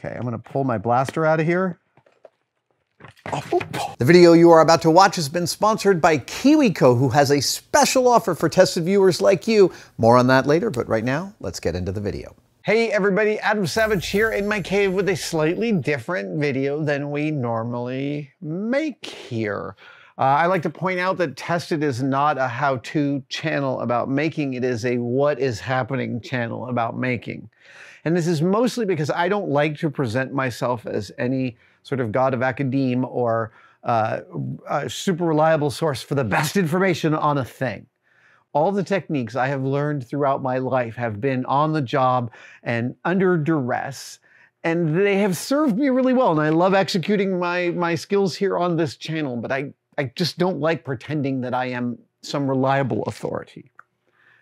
Okay, I'm gonna pull my blaster out of here. The video you are about to watch has been sponsored by KiwiCo, who has a special offer for tested viewers like you. More on that later, but right now, let's get into the video. Hey everybody, Adam Savage here in my cave with a slightly different video than we normally make here. I like to point out that Tested is not a how-to channel about making, it is a what is happening channel about making. And this is mostly because I don't like to present myself as any sort of god of academe or a super reliable source for the best information on a thing. All the techniques I have learned throughout my life have been on the job and under duress, and they have served me really well. And I love executing my skills here on this channel, but I just don't like pretending that I am some reliable authority.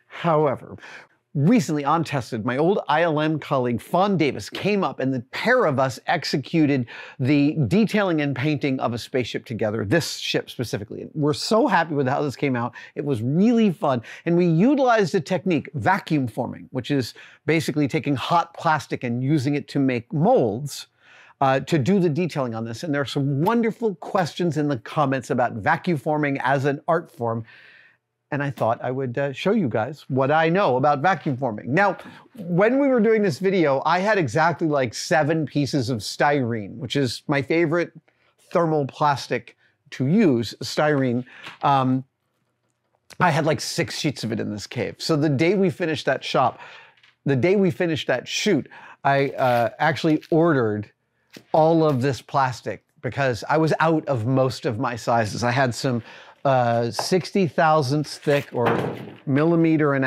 However, recently on Tested, my old ILM colleague Fawn Davis came up and the pair of us executed the detailing and painting of a spaceship together, this ship specifically. We're so happy with how this came out. It was really fun. And we utilized a technique, vacuum forming, which is basically taking hot plastic and using it to make molds to do the detailing on this. And there are some wonderful questions in the comments about vacuum forming as an art form. And I thought I would show you guys what I know about vacuum forming. Now, when we were doing this video, I had exactly like 7 pieces of styrene, which is my favorite thermal plastic to use, styrene. I had like 6 sheets of it in this cave. So the day we finished that shoot, I actually ordered all of this plastic because I was out of most of my sizes. I had some 60 thousandths thick or 1.5 millimeter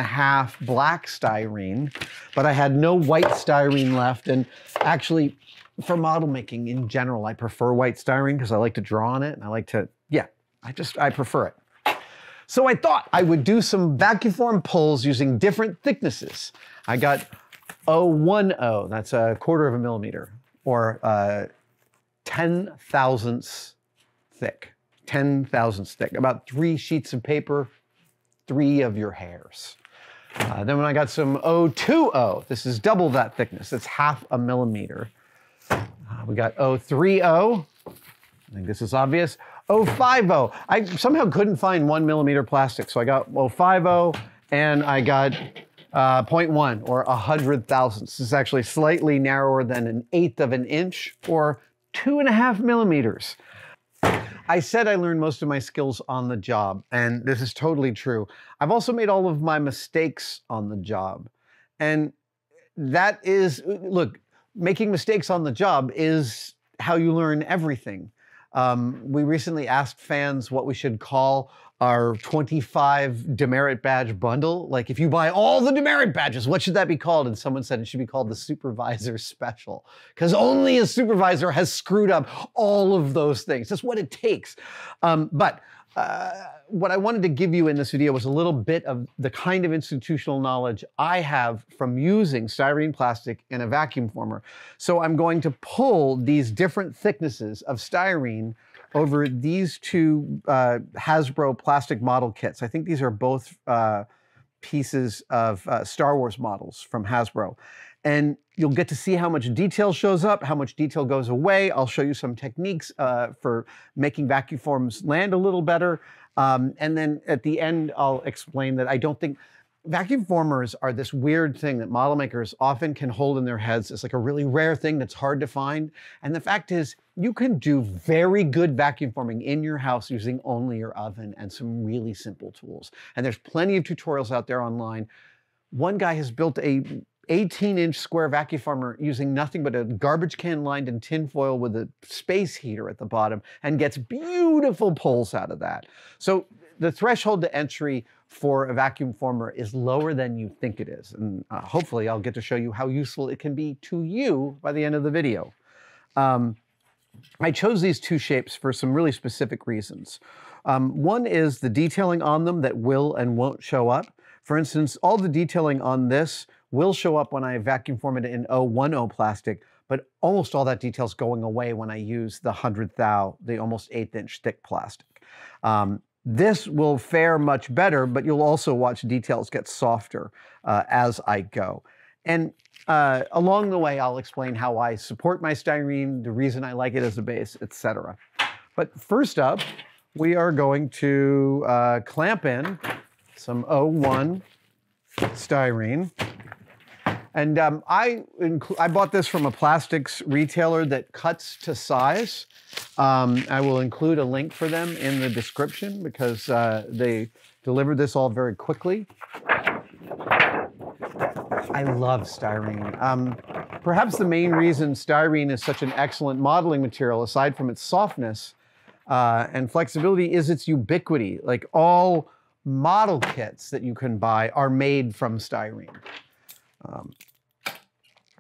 black styrene, but I had no white styrene left. And actually, for model making in general, I prefer white styrene because I like to draw on it and I like to, I prefer it. So I thought I would do some vacuum form pulls using different thicknesses. I got 010, that's 1/4 millimeter, or 10 thousandths thick. 10 thousandths thick, about 3 sheets of paper, 3 of your hairs. Then when I got some 020, this is double that thickness, it's 0.5 millimeter. We got 030, I think this is obvious. 050, I somehow couldn't find 1 millimeter plastic, so I got 050, and I got 0.1, or 100 thousandths. This is actually slightly narrower than 1/8 of an inch, or 2.5 millimeters. I said I learned most of my skills on the job, and this is totally true. I've also made all of my mistakes on the job. And that is, look, making mistakes on the job is how you learn everything. We recently asked fans what we should call our 25 demerit badge bundle. Like, if you buy all the demerit badges, what should that be called? And someone said it should be called the Supervisor Special, because only a supervisor has screwed up all of those things. That's what it takes. But what I wanted to give you in this video was a little bit of the kind of institutional knowledge I have from using styrene plastic in a vacuum former. So I'm going to pull these different thicknesses of styrene over these 2 Hasbro plastic model kits. I think these are both pieces of Star Wars models from Hasbro. And you'll get to see how much detail shows up, how much detail goes away. I'll show you some techniques for making vacuum forms land a little better. And then at the end, I'll explain that I don't think vacuum formers are this weird thing that model makers often can hold in their heads. It's like a really rare thing that's hard to find. And the fact is, you can do very good vacuum forming in your house using only your oven and some really simple tools. And there's plenty of tutorials out there online. One guy has built a 18-inch square vacuum former using nothing but a garbage can lined in tin foil with a space heater at the bottom, and gets beautiful pulls out of that. So the threshold to entry for a vacuum former is lower than you think it is. And hopefully I'll get to show you how useful it can be to you by the end of the video. I chose these 2 shapes for some really specific reasons. One is the detailing on them that will and won't show up. For instance, all the detailing on this will show up when I vacuum form it in 010 plastic, but almost all that detail's going away when I use the 100 thou, the almost 1/8 inch thick plastic. This will fare much better, but you'll also watch details get softer as I go. And along the way, I'll explain how I support my styrene, the reason I like it as a base, etc. But first up, we are going to clamp in some O1 styrene. And I bought this from a plastics retailer that cuts to size. I will include a link for them in the description because they delivered this all very quickly. I love styrene. Perhaps the main reason styrene is such an excellent modeling material, aside from its softness and flexibility, is its ubiquity. Like all model kits that you can buy are made from styrene.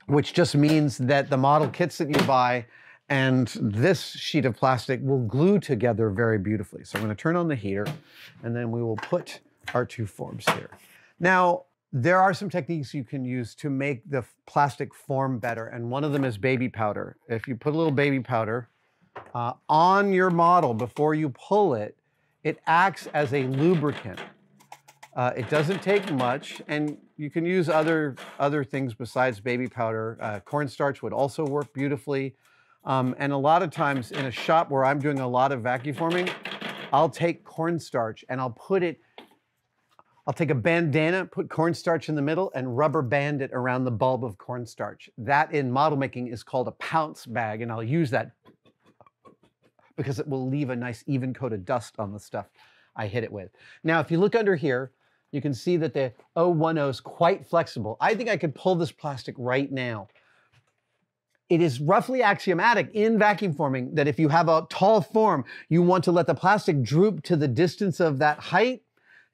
Which just means that the model kits that you buy and this sheet of plastic will glue together very beautifully. So I'm going to turn on the heater, and then we will put our two forms here. Now, there are some techniques you can use to make the plastic form better, and one of them is baby powder. If you put a little baby powder on your model before you pull it, it acts as a lubricant. It doesn't take much, and you can use other things besides baby powder. Cornstarch would also work beautifully. And a lot of times in a shop where I'm doing a lot of vacuum forming, I'll take cornstarch and I'll take a bandana, put cornstarch in the middle, and rubber band it around the bulb of cornstarch. That in model making is called a pounce bag, and I'll use that because it will leave a nice even coat of dust on the stuff I hit it with. Now, if you look under here, you can see that the O10 is quite flexible. I think I could pull this plastic right now. It is roughly axiomatic in vacuum forming that if you have a tall form, you want to let the plastic droop to the distance of that height.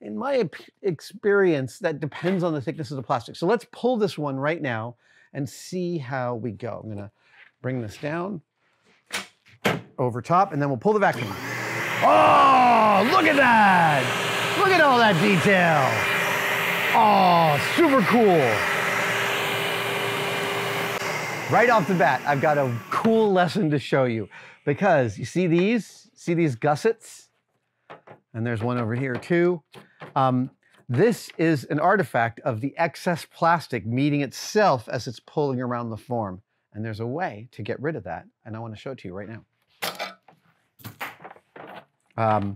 In my experience, that depends on the thickness of the plastic. So let's pull this one right now and see how we go. I'm gonna bring this down over top, and then we'll pull the vacuum. Oh, look at that! Look at all that detail. Oh, super cool. Right off the bat, I've got a cool lesson to show you because you see these? See these gussets? And there's one over here too. This is an artifact of the excess plastic meeting itself as it's pulling around the form. And there's a way to get rid of that, and I want to show it to you right now. I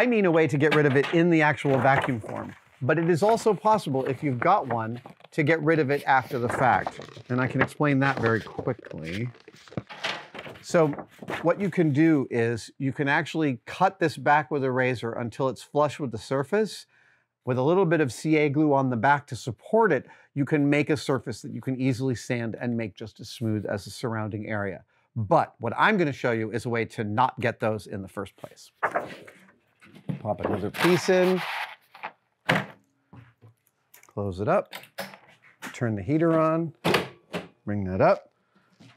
mean a way to get rid of it in the actual vacuum form, but it is also possible if you've got one to get rid of it after the fact. And I can explain that very quickly. So what you can do is you can actually cut this back with a razor until it's flush with the surface. With a little bit of CA glue on the back to support it, you can make a surface that you can easily sand and make just as smooth as the surrounding area. But what I'm going to show you is a way to not get those in the first place. Pop another piece in, close it up, turn the heater on, bring that up.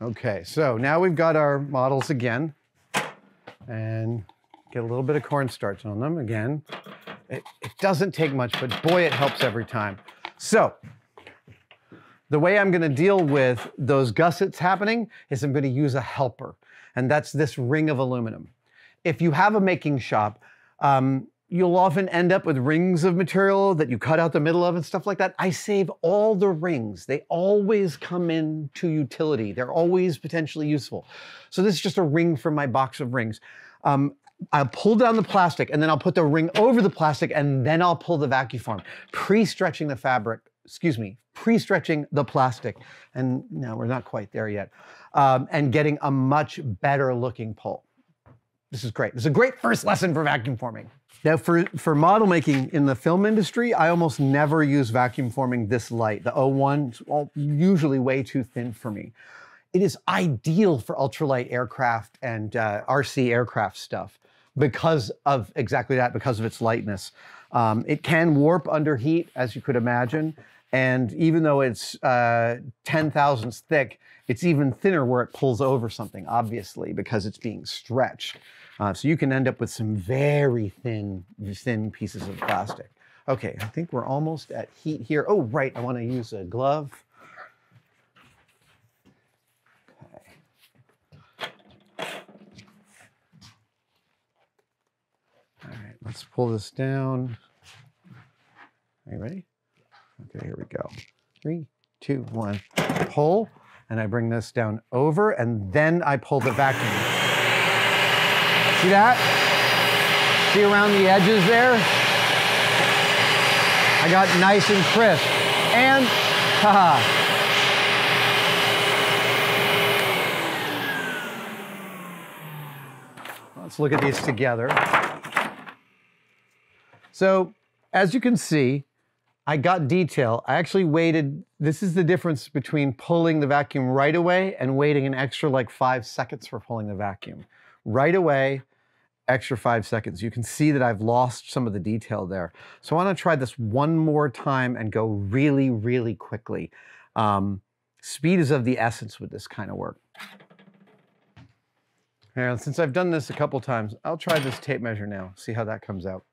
Okay, so now we've got our models again, and get a little bit of cornstarch on them again. It doesn't take much, but boy, it helps every time. So the way I'm going to deal with those gussets happening is I'm going to use a helper, and that's this ring of aluminum. If you have a making shop, you'll often end up with rings of material that you cut out the middle of and stuff like that. I save all the rings. They always come into utility. They're always potentially useful. So this is just a ring from my box of rings. I'll pull down the plastic, and then I'll put the ring over the plastic, and then I'll pull the vacuum form, pre-stretching the fabric, pre-stretching the plastic. And no, we're not quite there yet. And getting a much better looking pull. This is great. This is a great first lesson for vacuum forming. Now for model making in the film industry, I almost never use vacuum forming this light. The O1 is usually way too thin for me. It is ideal for ultralight aircraft and RC aircraft stuff because of exactly that, because of its lightness. It can warp under heat, as you could imagine. And even though it's 10 thousandths thick, it's even thinner where it pulls over something, obviously, because it's being stretched. So you can end up with some very thin pieces of plastic. Okay, I think we're almost at heat here. Oh, right, I want to use a glove. All right, let's pull this down. Are you ready? Okay, here we go. 3, 2, 1. Pull, and I bring this down over, and then I pull the vacuum. See that? See around the edges there? I got nice and crisp. And, haha. Let's look at these together. So, as you can see, I got detail. I actually waited. This is the difference between pulling the vacuum right away and waiting an extra like 5 seconds for pulling the vacuum. Right away, extra 5 seconds. You can see that I've lost some of the detail there. So I want to try this one more time and go really, really quickly. Speed is of the essence with this kind of work. And since I've done this a couple times, I'll try this tape measure now, see how that comes out.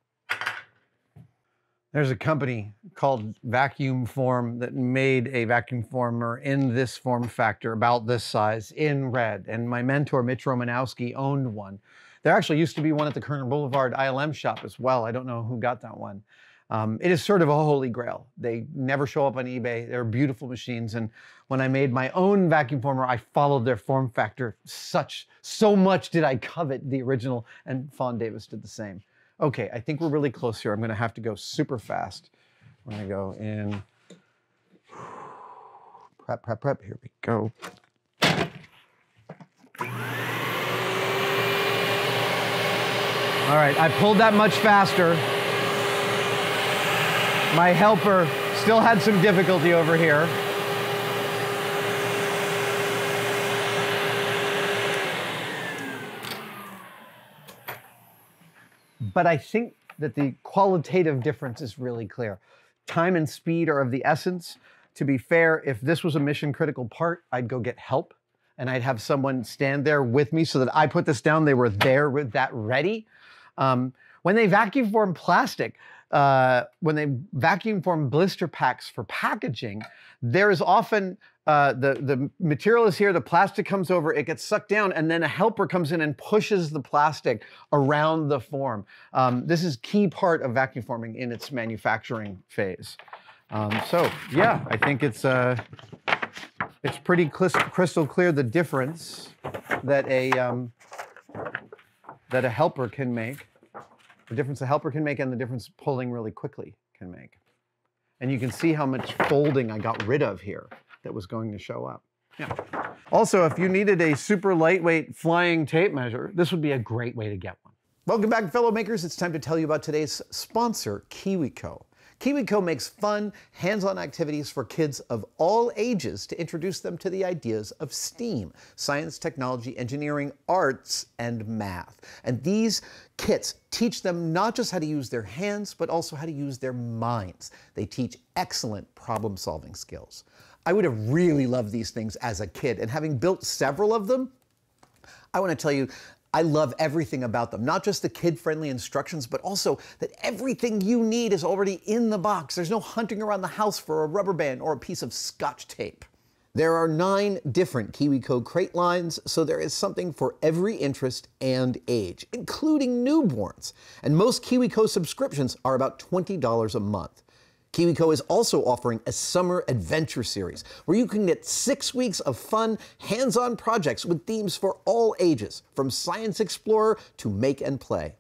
There's a company called Vacuum Form that made a vacuum former in this form factor, about this size, in red. And my mentor, Mitch Romanowski, owned one. There actually used to be one at the Kerner Boulevard ILM shop as well. I don't know who got that one. It is sort of a holy grail. They never show up on eBay. They're beautiful machines. And when I made my own vacuum former, I followed their form factor. So much did I covet the original, and Fawn Davis did the same. Okay, I think we're really close here. I'm gonna have to go super fast. We're gonna go in, prep, here we go. All right, I pulled that much faster. My helper still had some difficulty over here. But I think that the qualitative difference is really clear. Time and speed are of the essence. To be fair, if this was a mission critical part, I'd go get help and I'd have someone stand there with me so that I put this down, they were there with that ready. When they vacuum form plastic, when they vacuum form blister packs for packaging, there is often the material is here, the plastic comes over, it gets sucked down, and then a helper comes in and pushes the plastic around the form. This is key part of vacuum forming in its manufacturing phase. So yeah, I think it's pretty crystal clear the difference that a helper can make. The difference a helper can make and the difference pulling really quickly can make. And you can see how much folding I got rid of here that was going to show up. Yeah. Also, if you needed a super lightweight flying tape measure, this would be a great way to get one. Welcome back, fellow makers. It's time to tell you about today's sponsor, KiwiCo. KiwiCo makes fun, hands-on activities for kids of all ages to introduce them to the ideas of STEAM, science, technology, engineering, arts, and math. And these kits teach them not just how to use their hands, but also how to use their minds. They teach excellent problem-solving skills. I would have really loved these things as a kid, and having built several of them, I want to tell you, I love everything about them, not just the kid-friendly instructions, but also that everything you need is already in the box. There's no hunting around the house for a rubber band or a piece of Scotch tape. There are 9 different KiwiCo crate lines, so there is something for every interest and age, including newborns. And most KiwiCo subscriptions are about $20 a month. KiwiCo is also offering a summer adventure series where you can get 6 weeks of fun, hands-on projects with themes for all ages, from Science Explorer to Make and Play.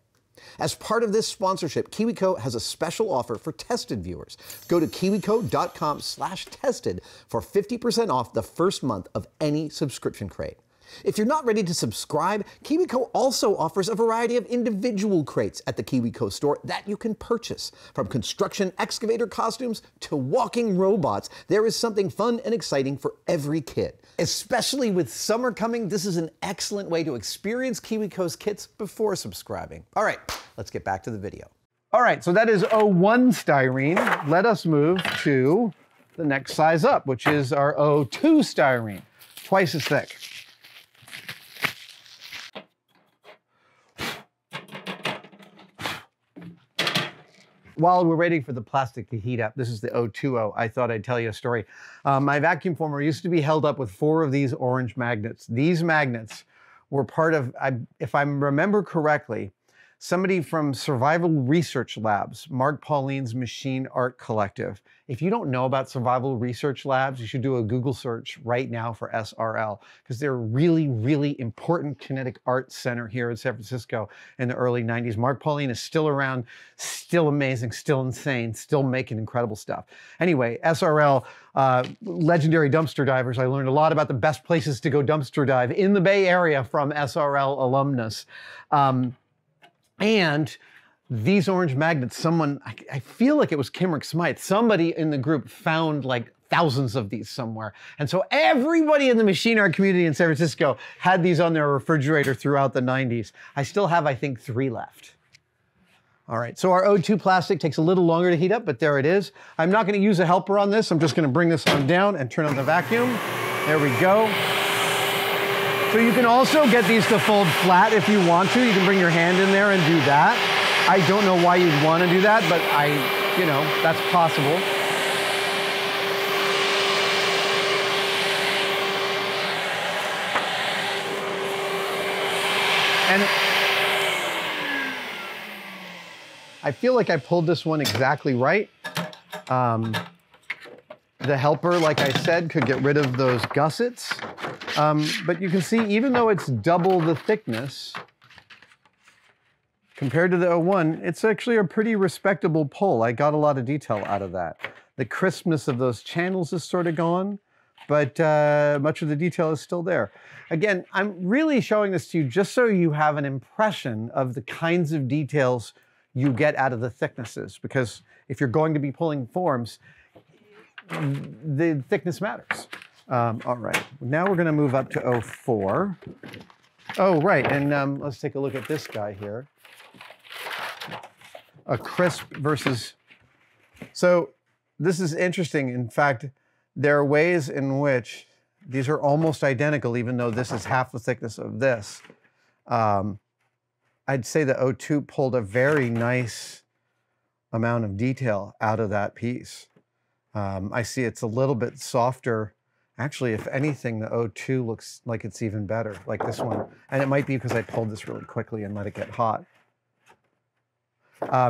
As part of this sponsorship, KiwiCo has a special offer for tested viewers. Go to kiwico.com/tested for 50% off the first month of any subscription crate. If you're not ready to subscribe, KiwiCo also offers a variety of individual crates at the KiwiCo store that you can purchase. From construction excavator costumes to walking robots, there is something fun and exciting for every kid. Especially with summer coming, this is an excellent way to experience KiwiCo's kits before subscribing. All right, let's get back to the video. All right, so that is 01 styrene. Let us move to the next size up, which is our 02 styrene, twice as thick. While we're waiting for the plastic to heat up, this is the 020, I thought I'd tell you a story. My vacuum former used to be held up with 4 of these orange magnets. These magnets were part of, if I remember correctly, somebody from Survival Research Labs, Mark Pauline's Machine Art Collective. If you don't know about Survival Research Labs, you should do a Google search right now for SRL, because they're a really, really important kinetic art center here in San Francisco in the early 90s. Mark Pauline is still around, still amazing, still insane, still making incredible stuff. Anyway, SRL, legendary dumpster divers. I learned a lot about the best places to go dumpster dive in the Bay Area from SRL alumnus. And these orange magnets, someone, I feel like it was Kimrick Smythe, somebody in the group found like thousands of these somewhere. And so everybody in the machine art community in San Francisco had these on their refrigerator throughout the 90s. I still have, I think, 3 left. All right, so our O2 plastic takes a little longer to heat up, but there it is. I'm not gonna use a helper on this. I'm just gonna bring this on down and turn on the vacuum. There we go. So you can also get these to fold flat if you want to. You can bring your hand in there and do that. I don't know why you'd want to do that, but that's possible. And I feel like I pulled this one exactly right. The helper, like I said, could get rid of those gussets. But you can see, even though it's double the thickness, compared to the O1, it's actually a pretty respectable pull. I got a lot of detail out of that. The crispness of those channels is sort of gone, but much of the detail is still there. Again, I'm really showing this to you just so you have an impression of the kinds of details you get out of the thicknesses, because if you're going to be pulling forms, the thickness matters. All right, now we're gonna move up to O4. Oh, right, and let's take a look at this guy here. A crisp versus, so this is interesting. In fact, there are ways in which these are almost identical, even though this is half the thickness of this. I'd say the O2 pulled a very nice amount of detail out of that piece. I see it's a little bit softer. Actually, if anything, the O2 looks like it's even better, like this one. And it might be because I pulled this really quickly and let it get hot.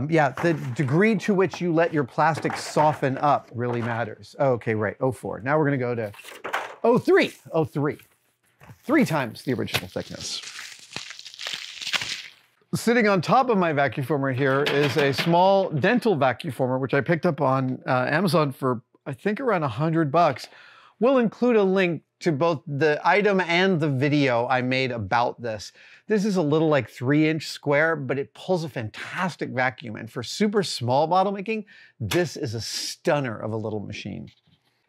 Yeah, the degree to which you let your plastic soften up really matters. Okay, right, O4. Now we're gonna go to O3. O3, 3 times the original thickness. Sitting on top of my vacuum former here is a small dental vacuum former, which I picked up on Amazon for, I think, around $100. We'll include a link to both the item and the video I made about this. This is a little like 3-inch square, but it pulls a fantastic vacuum. And for super small bottle making, this is a stunner of a little machine.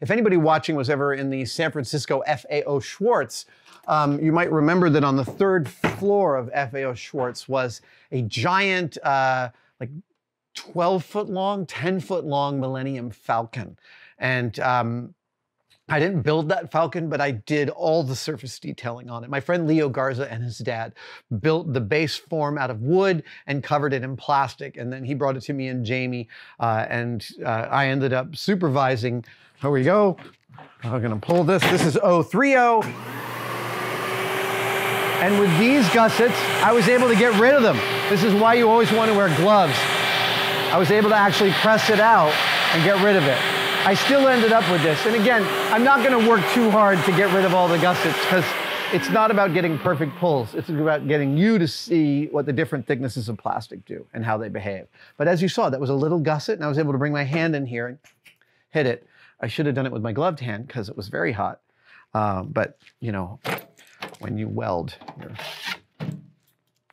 If anybody watching was ever in the San Francisco FAO Schwartz, you might remember that on the 3rd floor of FAO Schwartz was a giant, like 12-foot long, 10-foot long Millennium Falcon. And I didn't build that Falcon, but I did all the surface detailing on it. My friend Leo Garza and his dad built the base form out of wood and covered it in plastic. And then he brought it to me and Jamie, and I ended up supervising. Here we go. I'm gonna pull this. This is O30. And with these gussets, I was able to get rid of them. This is why you always want to wear gloves. I was able to actually press it out and get rid of it. I still ended up with this. And again, I'm not gonna work too hard to get rid of all the gussets, because it's not about getting perfect pulls. It's about getting you to see what the different thicknesses of plastic do and how they behave. But as you saw, that was a little gusset, and I was able to bring my hand in here and hit it. I should have done it with my gloved hand because it was very hot. But you know, when you weld, your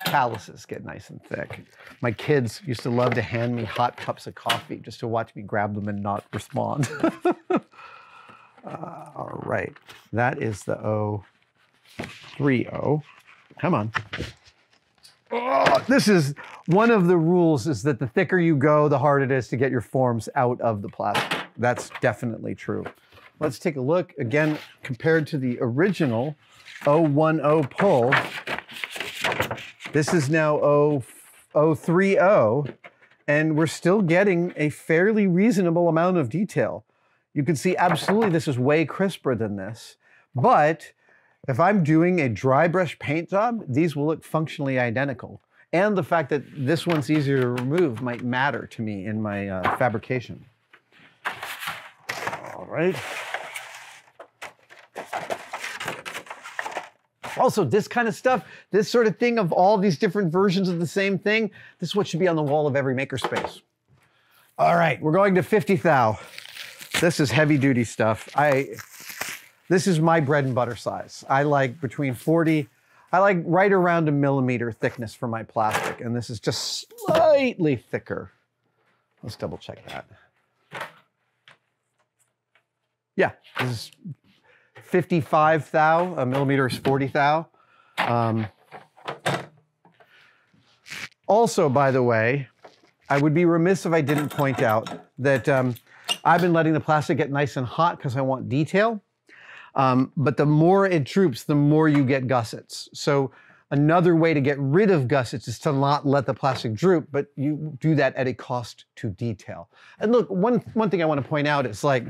calluses get nice and thick. My kids used to love to hand me hot cups of coffee just to watch me grab them and not respond. All right, that is the O30. Come on. Oh, this is one of the rules, is that the thicker you go, the harder it is to get your forms out of the plastic. That's definitely true. Let's take a look again, compared to the original O10 pull. This is now O30, and we're still getting a fairly reasonable amount of detail. You can see absolutely this is way crisper than this, but if I'm doing a dry brush paint job, these will look functionally identical. and the fact that this one's easier to remove might matter to me in my fabrication. All right. Also, this kind of stuff, this sort of thing of all these different versions of the same thing, this is what should be on the wall of every makerspace. All right, we're going to 50 thou. This is heavy duty stuff. This is my bread and butter size. I like between 40, I like right around 1 millimeter thickness for my plastic, and this is just slightly thicker. Let's double check that. Yeah, this is 55 thou, 1 millimeter is 40 thou. Also, by the way, I would be remiss if I didn't point out that I've been letting the plastic get nice and hot because I want detail. But the more it droops, the more you get gussets. So another way to get rid of gussets is to not let the plastic droop, but you do that at a cost to detail. And look, one thing I want to point out is like,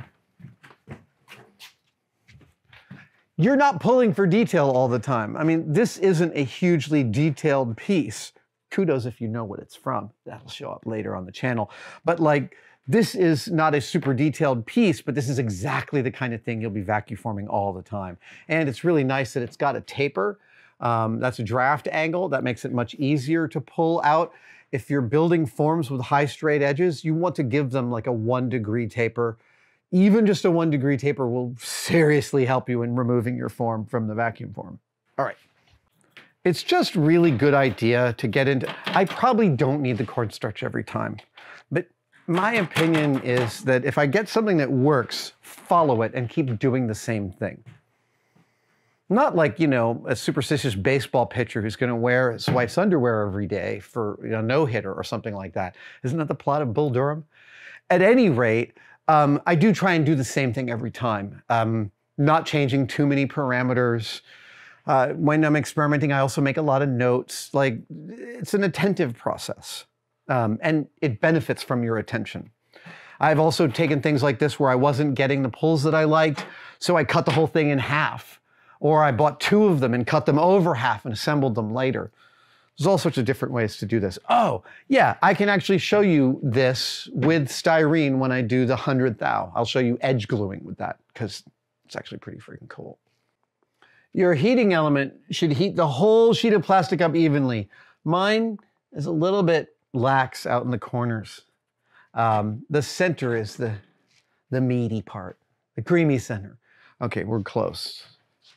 you're not pulling for detail all the time. I mean, this isn't a hugely detailed piece. Kudos if you know what it's from. That'll show up later on the channel. But like, this is not a super detailed piece, but this is exactly the kind of thing you'll be vacuum forming all the time. And it's really nice that it's got a taper. That's a draft angle. That makes it much easier to pull out. If you're building forms with high straight edges, you want to give them like a 1 degree taper. Even just a 1 degree taper will seriously help you in removing your form from the vacuum form. All right. It's just really good idea to get into, I probably don't need the cornstarch every time, but my opinion is that if I get something that works, follow it and keep doing the same thing. Not like, you know, a superstitious baseball pitcher who's going to wear his wife's underwear every day for a no-hitter or something like that. Isn't that the plot of Bull Durham? At any rate, I do try and do the same thing every time, not changing too many parameters. When I'm experimenting, I also make a lot of notes. Like, it's an attentive process, and it benefits from your attention. I've also taken things like this where I wasn't getting the pulls that I liked, so I cut the whole thing in half. Or I bought 2 of them and cut them over half and assembled them later. There's all sorts of different ways to do this. Oh, yeah, I can actually show you this with styrene when I do the 100 thou. I'll show you edge gluing with that because it's actually pretty freaking cool. Your heating element should heat the whole sheet of plastic up evenly. Mine is a little bit lax out in the corners. The center is the meaty part, the creamy center. Okay, we're close.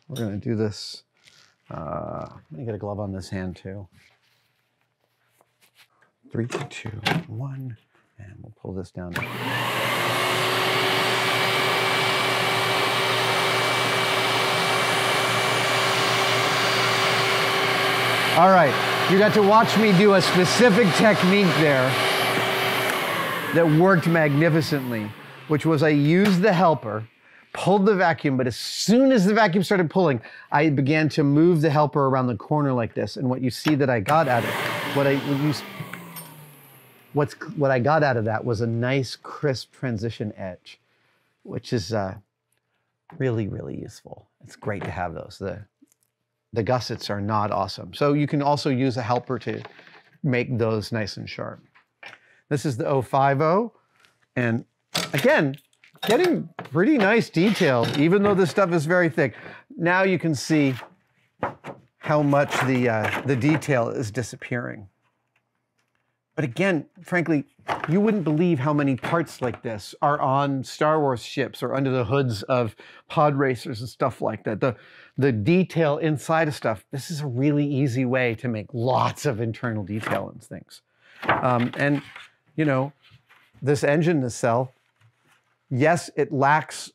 We're gonna do this. Let me get a glove on this hand too. 3, 2, 1, and we'll pull this down. All right, you got to watch me do a specific technique there that worked magnificently, which was I used the helper, pulled the vacuum, but as soon as the vacuum started pulling, I began to move the helper around the corner like this. And what you see that I got out of it, what I got out of that was a nice crisp transition edge, which is really, really useful. It's great to have those. The gussets are not awesome. So you can also use a helper to make those nice and sharp. This is the 050, and again, getting pretty nice detail, even though this stuff is very thick. Now you can see how much the detail is disappearing. But again, frankly, you wouldn't believe how many parts like this are on Star Wars ships or under the hoods of pod racers and stuff like that. The detail inside of stuff, this is a really easy way to make lots of internal detail in things. And, you know, this engine nacelle, yes, it lacks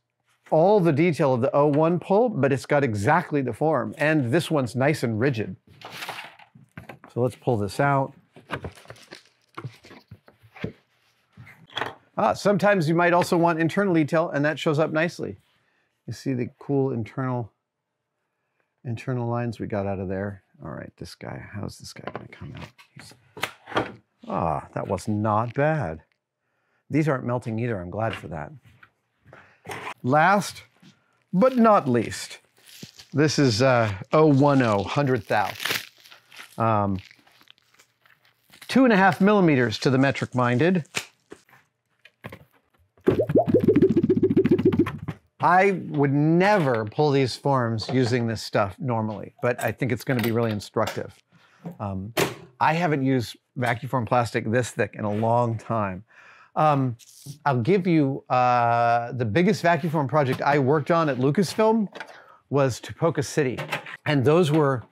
all the detail of the 01 pull, but it's got exactly the form. And this one's nice and rigid. So let's pull this out. Sometimes you might also want internal detail, and that shows up nicely. You see the cool internal lines we got out of there. All right, this guy, how's this guy gonna come out? That was not bad. These aren't melting either, I'm glad for that. Last, but not least, this is 010, 100 thou. 2.5 millimeters to the metric minded. I would never pull these forms using this stuff normally, but I think it's going to be really instructive. I haven't used vacuum formed plastic this thick in a long time. I'll give you the biggest vacuum form project I worked on at Lucasfilm was Topeka City. And those were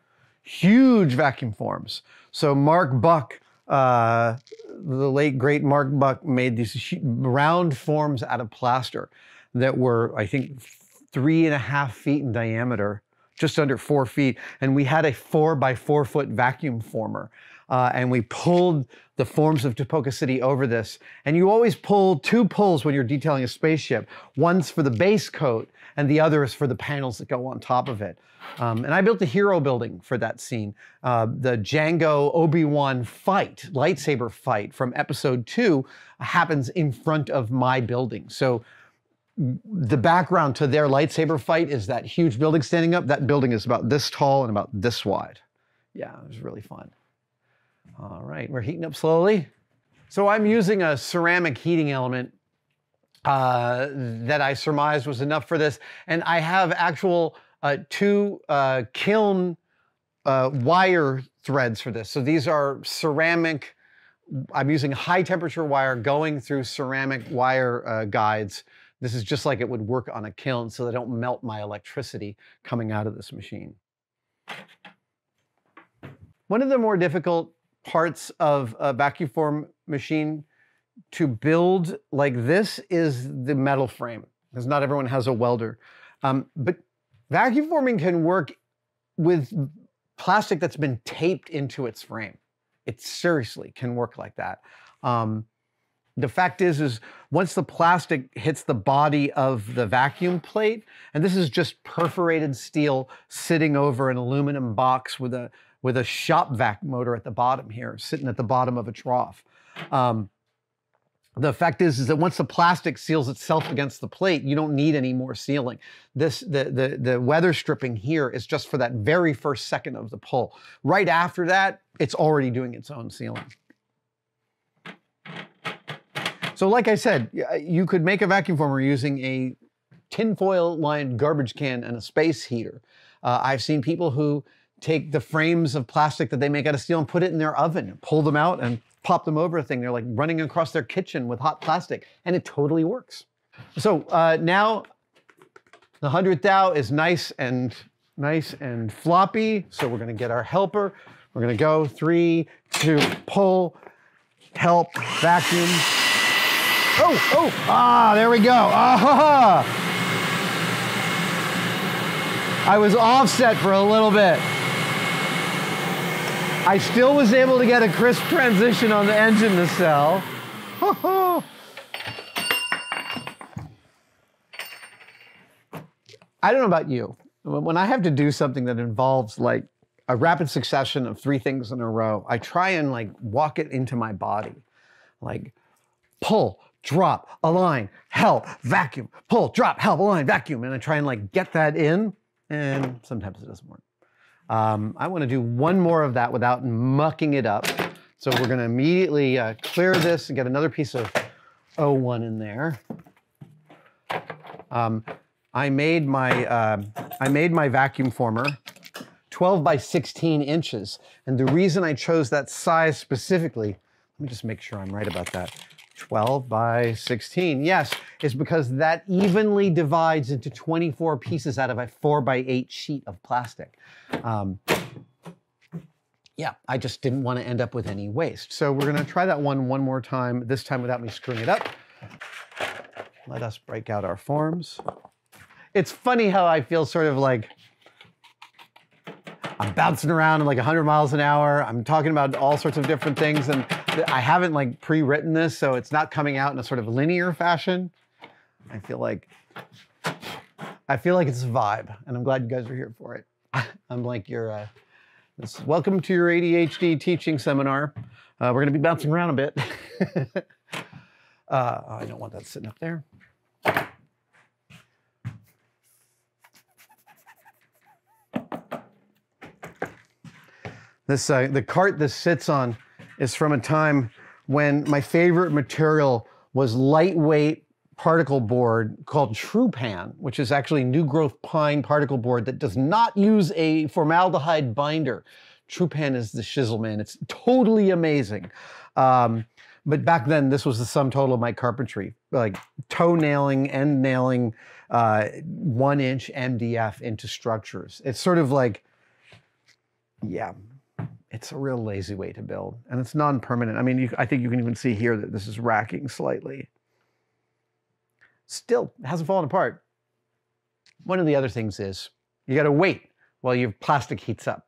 huge vacuum forms. So Mark Buck, the late great Mark Buck, made these round forms out of plaster that were, I think, 3.5 feet in diameter, just under 4 feet. And we had a 4x4 foot vacuum former. And we pulled the forms of Topeka City over this. And you always pull 2 pulls when you're detailing a spaceship. One's for the base coat, and the other is for the panels that go on top of it. And I built a hero building for that scene. The Django Obi-Wan fight, lightsaber fight from episode 2 happens in front of my building. So the background to their lightsaber fight is that huge building standing up. That building is about this tall and about this wide. Yeah, it was really fun. All right, we're heating up slowly. So I'm using a ceramic heating element that I surmised was enough for this. And I have actual 2 kiln wire threads for this. So these are ceramic, I'm using high temperature wire going through ceramic wire guides. This is just like it would work on a kiln, so they don't melt my electricity coming out of this machine. One of the more difficult parts of a vacuum form machine to build like this is the metal frame, because not everyone has a welder. But vacuum forming can work with plastic that's been taped into its frame. It seriously can work like that. The fact is once the plastic hits the body of the vacuum plate, and this is just perforated steel sitting over an aluminum box with a shop vac motor at the bottom here, sitting at the bottom of a trough. The fact is that once the plastic seals itself against the plate, you don't need any more sealing. The weather stripping here is just for that very first second of the pull. Right after that, it's already doing its own sealing. So like I said, you could make a vacuum former using a tinfoil lined garbage can and a space heater. I've seen people who take the frames of plastic that they make out of steel and put it in their oven, pull them out and pop them over a thing. They're like running across their kitchen with hot plastic, and it totally works. So now the 100th thou is nice and floppy. So we're gonna get our helper. We're gonna go 3, 2, pull, help, vacuum. There we go. I was offset for a little bit. I still was able to get a crisp transition on the engine nacelle. I don't know about you. When I have to do something that involves like a rapid succession of 3 things in a row, I try and like walk it into my body. Like pull, drop, align, help, vacuum, pull, drop, help, align, vacuum. And I try and like get that in, and sometimes it doesn't work. I want to do one more of that without mucking it up. So we're going to immediately clear this and get another piece of O1 in there. I made my vacuum former 12 by 16 inches. And the reason I chose that size specifically, let me just make sure I'm right about that. 12 by 16, yes, is because that evenly divides into 24 pieces out of a 4 by 8 sheet of plastic. Yeah, I just didn't want to end up with any waste. So we're gonna try that one more time, this time without me screwing it up. Let us break out our forms. It's funny how I feel sort of like I'm bouncing around at like 100 miles an hour. I'm talking about all sorts of different things, and I haven't like pre-written this, so it's not coming out in a sort of linear fashion. I feel like it's a vibe, and I'm glad you guys are here for it. I'm like welcome to your ADHD teaching seminar. We're gonna be bouncing around a bit. I don't want that sitting up there. This the cart this sits on is from a time when my favorite material was lightweight particle board called Trupan, which is actually new growth pine particle board that does not use a formaldehyde binder. Trupan is the shizzle, man. It's totally amazing. But back then, this was the sum total of my carpentry, like toe nailing, end nailing, 1-inch MDF into structures. It's sort of like, yeah, it's a real lazy way to build, and it's non-permanent. I mean, I think you can even see here that this is racking slightly. Still, it hasn't fallen apart. One of the other things is you got to wait while your plastic heats up.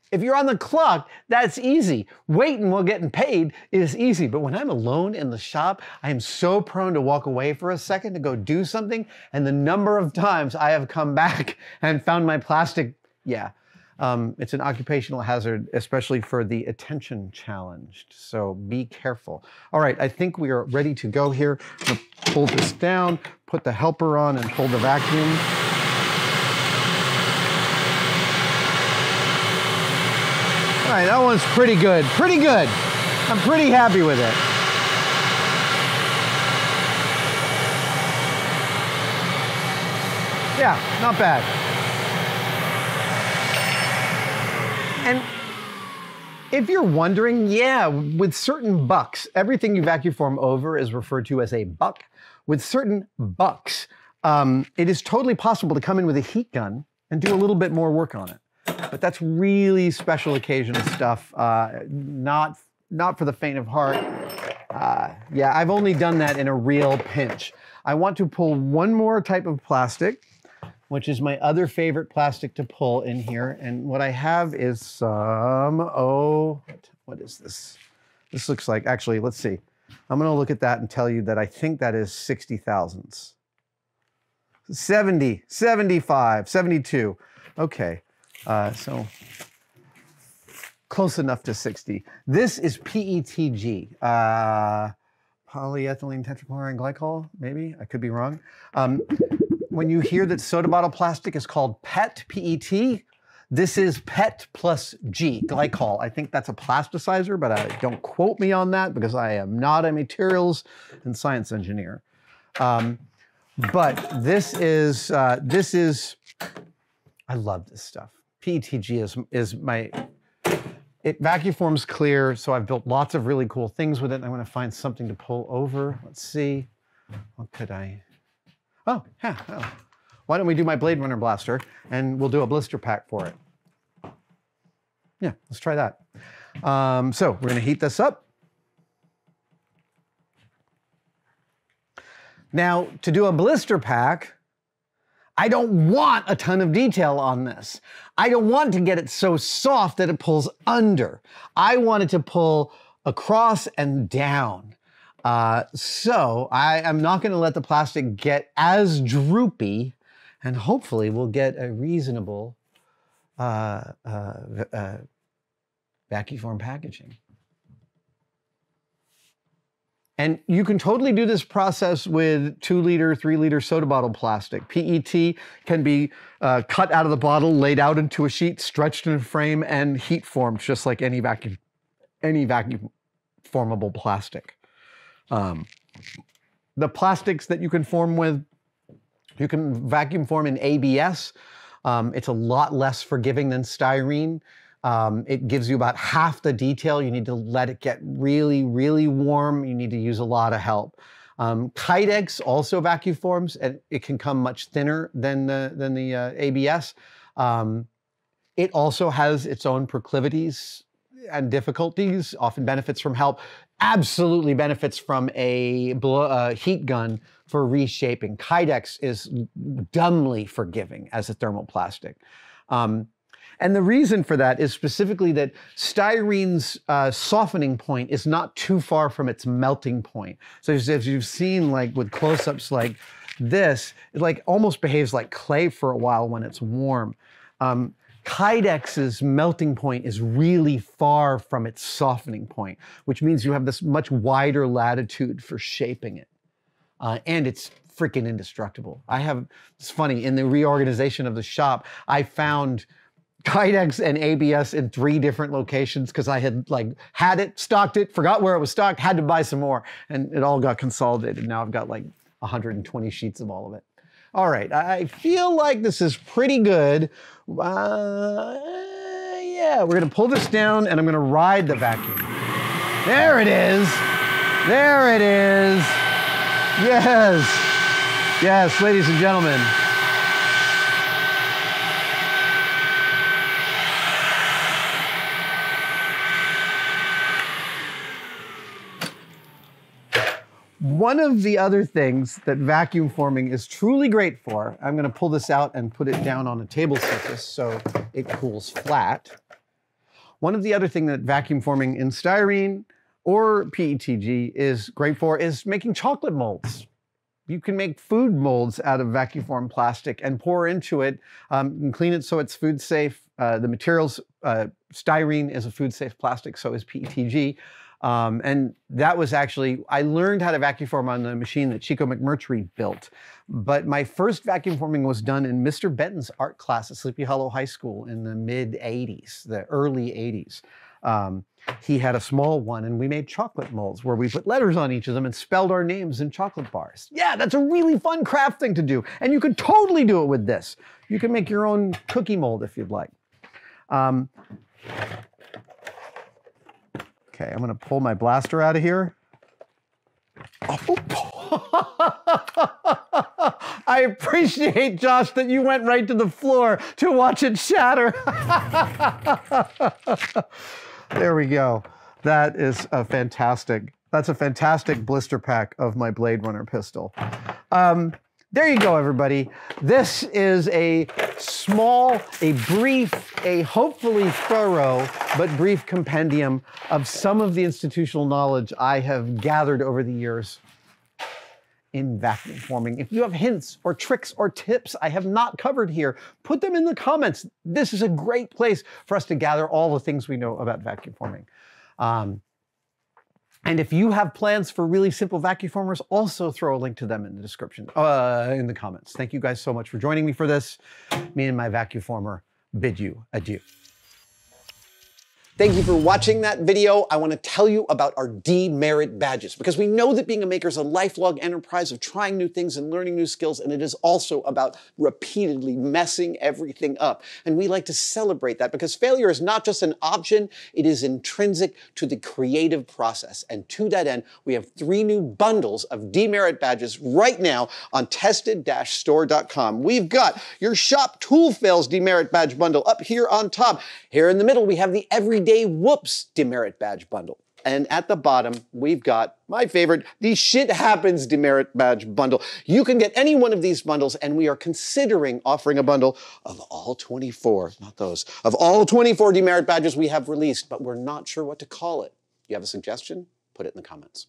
If you're on the clock, that's easy. Waiting while getting paid is easy. But when I'm alone in the shop, I am so prone to walk away for a second to go do something. And the number of times I have come back and found my plastic, yeah. It's an occupational hazard, especially for the attention challenged. So be careful. All right, I think we are ready to go here. I'm gonna pull this down, put the helper on, and pull the vacuum. All right, that one's pretty good. Pretty good. I'm pretty happy with it. Yeah, not bad. And if you're wondering, yeah, with certain bucks, everything you vacuum form over is referred to as a buck. With certain bucks, it is totally possible to come in with a heat gun and do a little bit more work on it. But that's really special occasion stuff, not for the faint of heart. Yeah, I've only done that in a real pinch. I want to pull one more type of plastic, which is my other favorite plastic to pull in here. And what I have is some, what is this? This looks like, actually, let's see. I'm gonna look at that and tell you that I think that is 60 thousandths. 70, 75, 72. Okay, so close enough to 60. This is PETG, polyethylene tetrachloride glycol, maybe? I could be wrong. When you hear that soda bottle plastic is called PET, P-E-T, this is PET plus G, glycol. I think that's a plasticizer, but don't quote me on that because I am not a materials and science engineer. But this is, I love this stuff. PETG is my, it vacuum forms clear, so I've built lots of really cool things with it. I want to find something to pull over. Let's see, what could I? Oh, yeah. Oh. Why don't we do my Blade Runner blaster and we'll do a blister pack for it. Yeah, let's try that. So we're gonna heat this up. Now, to do a blister pack, I don't want a ton of detail on this. I don't want to get it so soft that it pulls under. I want it to pull across and down. So I am not going to let the plastic get as droopy, and hopefully we'll get a reasonable vacuum form packaging. And you can totally do this process with 2-liter, 3-liter soda bottle plastic. PET can be cut out of the bottle, laid out into a sheet, stretched in a frame, and heat formed, just like any vacuum formable plastic. The plastics that you can form with, you can vacuum form in ABS. It's a lot less forgiving than styrene. It gives you about half the detail. You need to let it get really, really warm. You need to use a lot of help. Kydex also vacuum forms, and it can come much thinner than the ABS. It also has its own proclivities and difficulties, often benefits from help, absolutely benefits from a heat gun for reshaping. Kydex is dumbly forgiving as a thermoplastic. And the reason for that is specifically that styrene's softening point is not too far from its melting point. So as you've seen, like with close-ups like this, it like almost behaves like clay for a while when it's warm. Kydex's melting point is really far from its softening point, which means you have this much wider latitude for shaping it. And it's freaking indestructible. It's funny, in the reorganization of the shop, I found Kydex and ABS in 3 different locations because I had it, stocked it, forgot where it was stocked, had to buy some more, and it all got consolidated. Now I've got like 120 sheets of all of it. All right, I feel like this is pretty good. Yeah, we're gonna pull this down and I'm gonna ride the vacuum. There it is. There it is. Yes. Yes, ladies and gentlemen. One of the other things that vacuum forming is truly great for, I'm going to pull this out and put it down on a table surface so it cools flat. One of the other things that vacuum forming in styrene or PETG is great for is making chocolate molds. You can make food molds out of vacuum formed plastic and pour into it. You can clean it so it's food safe. The materials, styrene is a food safe plastic, so is PETG. And that was actually, I learned how to vacuum form on the machine that Chico McMurtry built. But my first vacuum forming was done in Mr. Benton's art class at Sleepy Hollow High School in the mid-'80s, the early '80s. He had a small one and we made chocolate molds where we put letters on each of them and spelled our names in chocolate bars. Yeah, that's a really fun craft thing to do. And you could totally do it with this. You can make your own cookie mold if you'd like. Okay, I'm gonna pull my blaster out of here. I appreciate, Josh, that you went right to the floor to watch it shatter. There we go. That is a fantastic, that's a fantastic blister pack of my Blade Runner pistol. There you go, everybody. This is a small, a brief, a hopefully thorough, but brief compendium of some of the institutional knowledge I have gathered over the years in vacuum forming. If you have hints or tricks or tips I have not covered here, put them in the comments. This is a great place for us to gather all the things we know about vacuum forming. And if you have plans for really simple vacuum formers, also throw a link to them in the description, in the comments. Thank you guys so much for joining me for this. Me and my vacuum former bid you adieu. Thank you for watching that video. I want to tell you about our demerit badges, because we know that being a maker is a lifelong enterprise of trying new things and learning new skills, and it is also about repeatedly messing everything up. And we like to celebrate that because failure is not just an option, it is intrinsic to the creative process. And to that end, we have 3 new bundles of demerit badges right now on tested-store.com. We've got your Shop Tool Fails demerit badge bundle up here on top. Here in the middle, we have the Everyday Whoops demerit badge bundle. And at the bottom, we've got my favorite, the Shit Happens demerit badge bundle. You can get any one of these bundles, and we are considering offering a bundle of all 24, not those, of all 24 demerit badges we have released, but we're not sure what to call it. You have a suggestion? Put it in the comments.